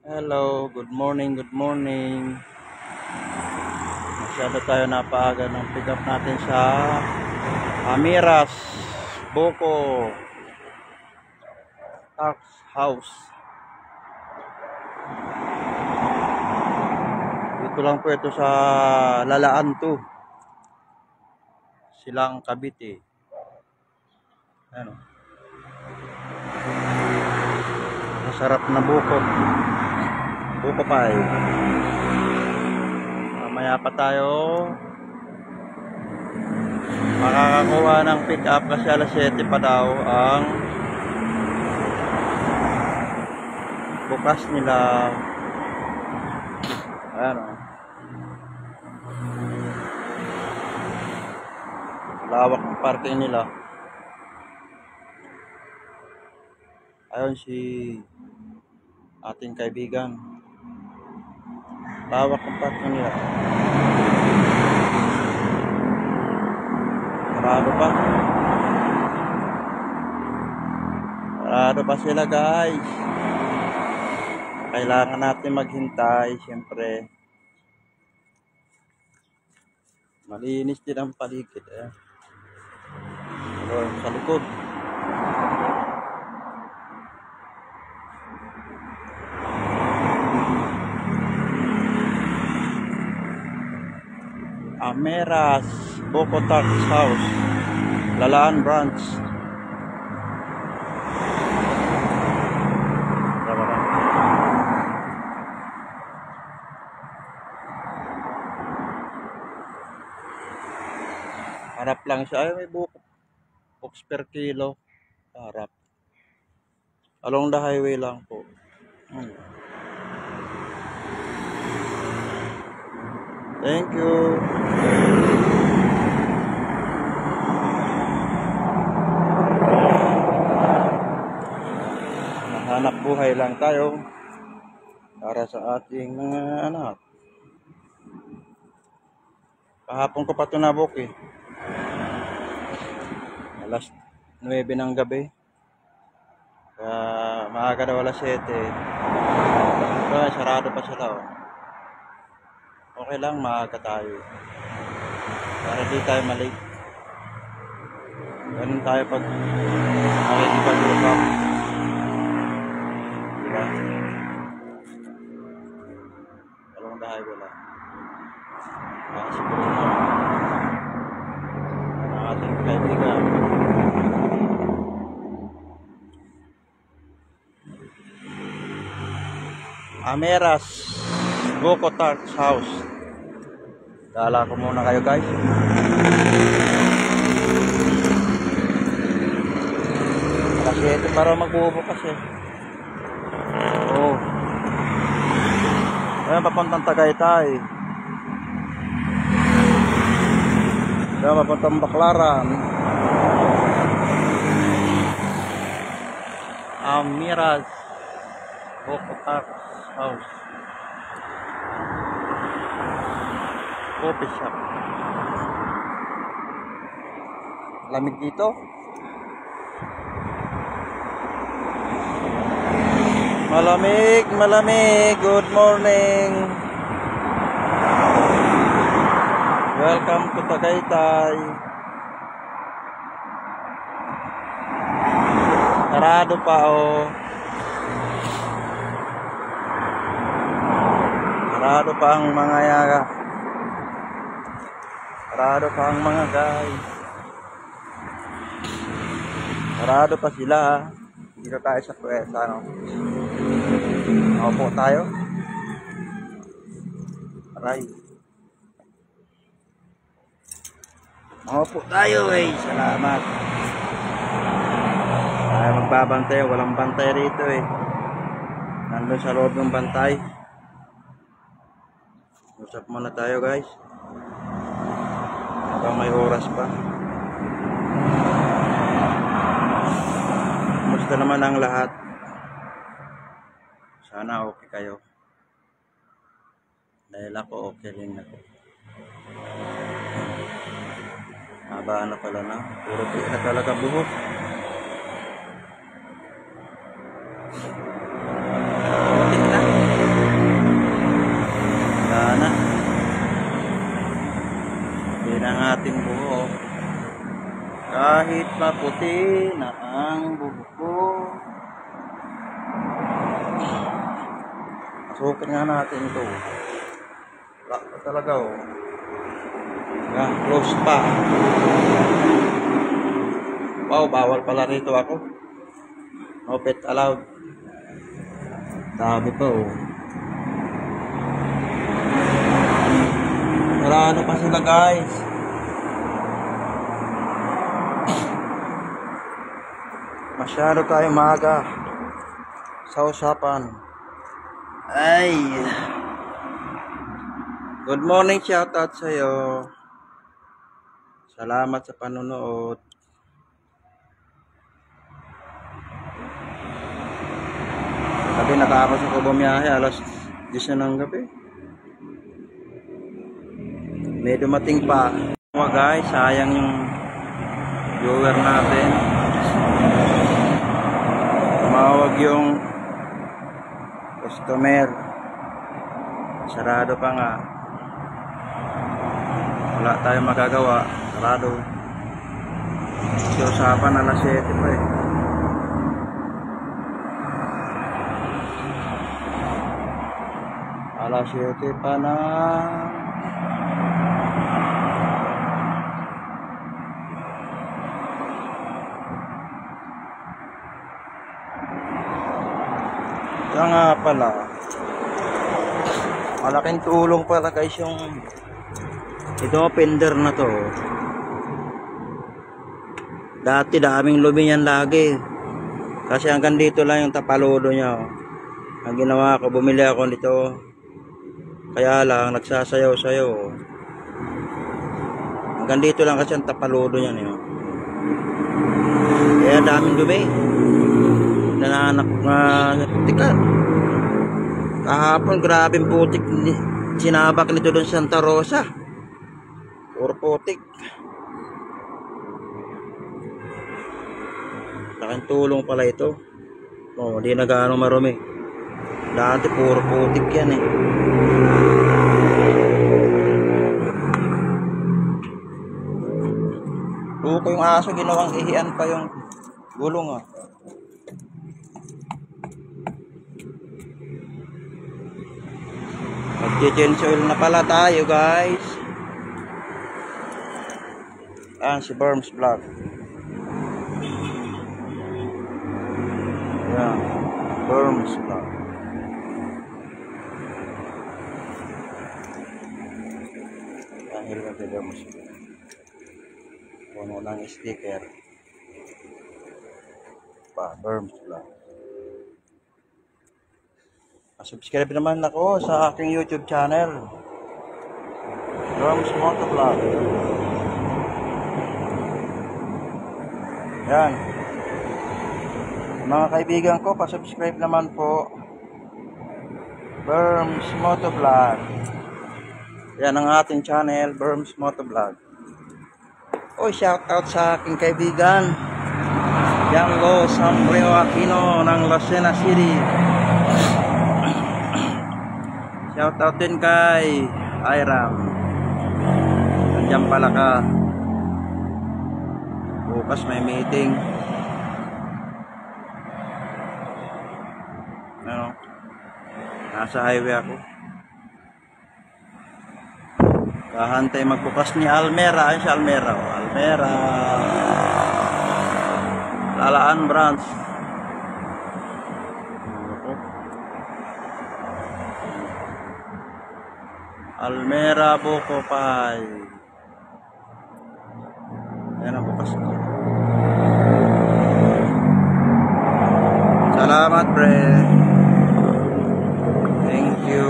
Hello, good morning, good morning. Masyado tayo napaaga ng pick up natin sa Amiras, Boko, Tax House. Dito lang po ito sa Lalaan 2, Silang Cavite. Ano? Masarap na buko. Buko pie. Mamaya pa tayo makakakuha ng pick up kasi alas 7 pa daw ang bukas nila. Ayan o. Lawak ng parking nila. Ayun si ating kaibigan. Lawak ng parking nila. Sarado pa. Sarado pa sila, guys. Kailangan natin maghintay, siyempre. Malinis din ang paligid. Sa likod. Amiras, Boko Tax House, Lalaan Branch. Harap lang siya. Ay, may buko. Box per kilo. Harap. Along the highway lang po. Thank you. Hanap buhay lang tayo para sa ating mga anak. Kahapon ko pa ito nabuk eh. Alas 9 ng gabi. Kaya maaga daw alas 7. Kaya sarado pa sila oh. Okay lang, maaga tayo. Para di tayo malate. Ganun tayo pag makikipag-usap. Diba? Along the highway lang. Siguro na ang ating kaibigan. Amiras, Boko Tax House. Dala ko muna kayo, guys. Kasi ito para magbubukas eh. Oo. Ayan, papuntang Tagaytay. Ayan, papuntang Baclaran. Amiras, Boko Tax House. Coffee shop. Lamig dito. Malamig, malamig. Good morning. Welcome to Tagaytay. Sarado pa oh. Sarado pa ang mga yaga. Sarado pa ang mga guys. Sarado pa sila. Dito tayo sa pwesa, no? Opo tayo. Aray. Opo tayo eh. Salamat. Tayo magbabantay. Walang bantay rito eh. Nandun sa loob ng bantay. Usap muna tayo guys. Habang may oras pa. Kumusta naman ang lahat? Sana okay kayo. Dahil ako okay rin ako. Haba na pala na. Puro na talaga buhok. Tingnan. maputi na ang buhok ko. Pasukin nga natin ito. Wala pa talaga oh. Yan, close pa. Wow, bawal pala rito ako. No pet allowed. Dami pa oh. Marano pa sila guys. Masyado tayo maaga sa usapan. Ay. Good morning, shoutout sa'yo. Salamat sa panonood. Sabi natapos ako bumiyahe alas 10 ng gabi. May dumating pa. Mga guys, sayang yung viewer natin. Tumawag yung customer. Sarado pa nga. Wala tayong magagawa. Sarado. Kasi usapan alas 7 pa eh. Alas 7 pa na. Kaya nga pala, malaking tulong pala guys yung itong fender na to. Dati daming lumi yan lagi. Kasi hanggang dito lang yung tapaludo niya. Ang ginawa ko, bumili ako nito. Kaya lang, nagsasayaw-sayaw. Hanggang dito lang kasi ang tapaludo niya. Kaya daming lumi. Nananak na tika. Kahapon grabing putik sinabak nito doon sa Santa Rosa. Puro putik. Laking tulong pala ito. Oh, di na gaano marumi. Dati puro putik yan eh. Luko yung aso, ginawang ihian pa yung gulong ah. Mag-change oil na pala tayo guys. Ayan si Berms Vlog. Ayan, Berms Vlog. Dahil ka kay Berms Vlog. Puno ng sticker. Berms Vlog. Subscribe naman ako sa aking YouTube channel, Berms Motovlog. Yan. Mga kaibigan ko, pa-subscribe naman po. Berms Motovlog. Yan ang ating channel, Berms Motovlog. Oh, shout out sa aking kaibigan, Yango Sambreo Aquino ng Lucena City. Shout out din kay Iram. Nandiyan pala ka. Bukas may meeting. Ano? Nasa highway ako. Kahantay magbukas ni Almera. Ayun si Almera. Almera. Lalaan branch. Almera Buko Pai. Yan ang bukas ko. Salamat pre. Thank you.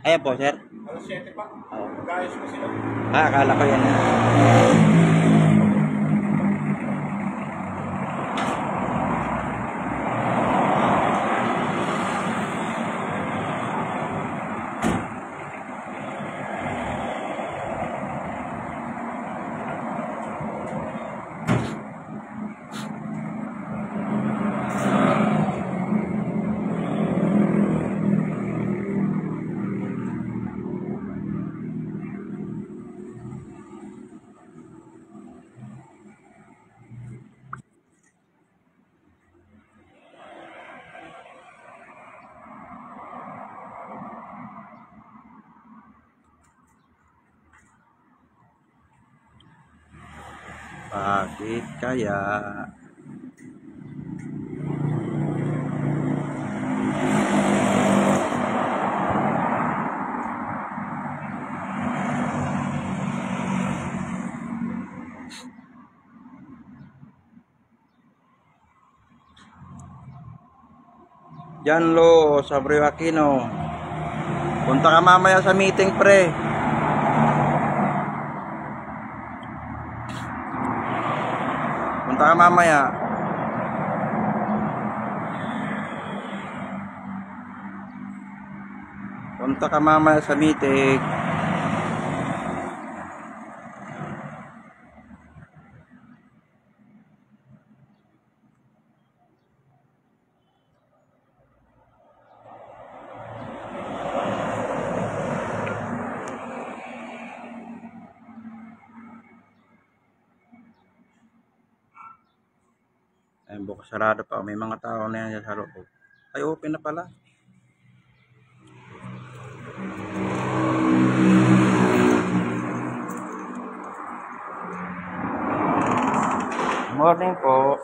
Ayan po, sir. Alas 7 pa. Oo. Gayos mo sila. Akala ko yan. Bakit kaya? Diyan lo, sa Brio Aquino. Punta ka mamaya sa meeting, pre. Punta ka mamaya. Punta ka mamaya sa meeting. Ayun, bukas sarado pa. May mga tao na yan sa loob. Ay, open na pala. Morning po.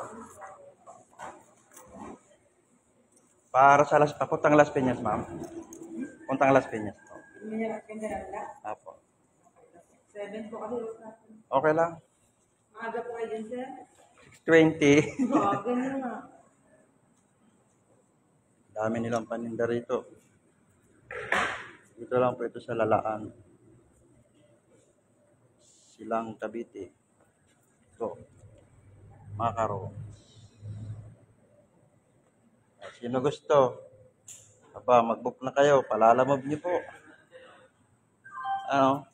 Para sa papuntang Las Piñas, ma'am. Puntang Las Piñas po. Apo. 7 po kasi. Okay lang. Maaga po kayo din, sir. 20. Ganun nga. Dami nilang paninda rito. Dito lang po ito sa Lalaan. Silang Cavite. Ito. Macaro. Sino gusto? Aba, mag-book na kayo. Palalamob niyo po. Ano?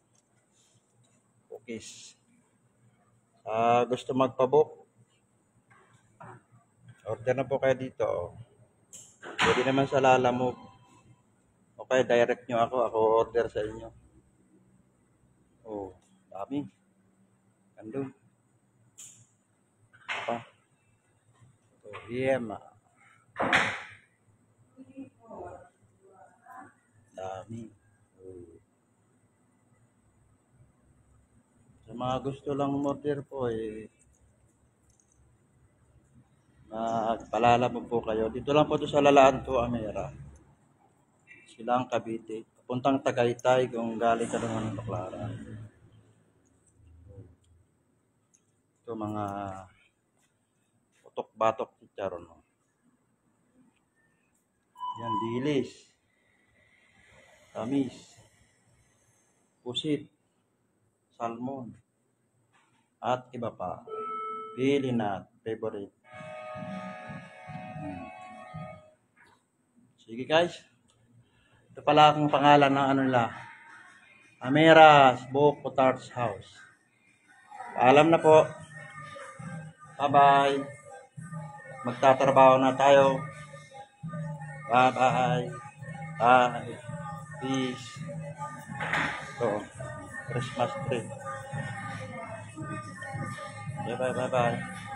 Cookies. Gusto magpa-book? Order na po kayo dito. Pwede naman sa Lalamove. Okay, direct nyo ako. Ako order sa inyo. Oh, dami. Kandun. Apa? Ito, Yema. Dami. Oh. Sa mga gusto lang order po magpalala po kayo. Dito lang po ito sa Lalaan to, Amera. Silang Cavite. Puntang Tagaytay kung galing ka naman ng Baclaran. Ito mga utok-batok chicharon. Yan, dilis. Tamis. Pusit. Salmon. At iba pa. Pili na favorite. Sige guys. Ito pala akong pangalan ng ano nila. Amera's Book Tarts House. Paalam na po. Bye-bye. Magtatrabaho na tayo. Bye-bye. Bye. Peace. Ito. Christmas tree. Bye-bye. Bye-bye.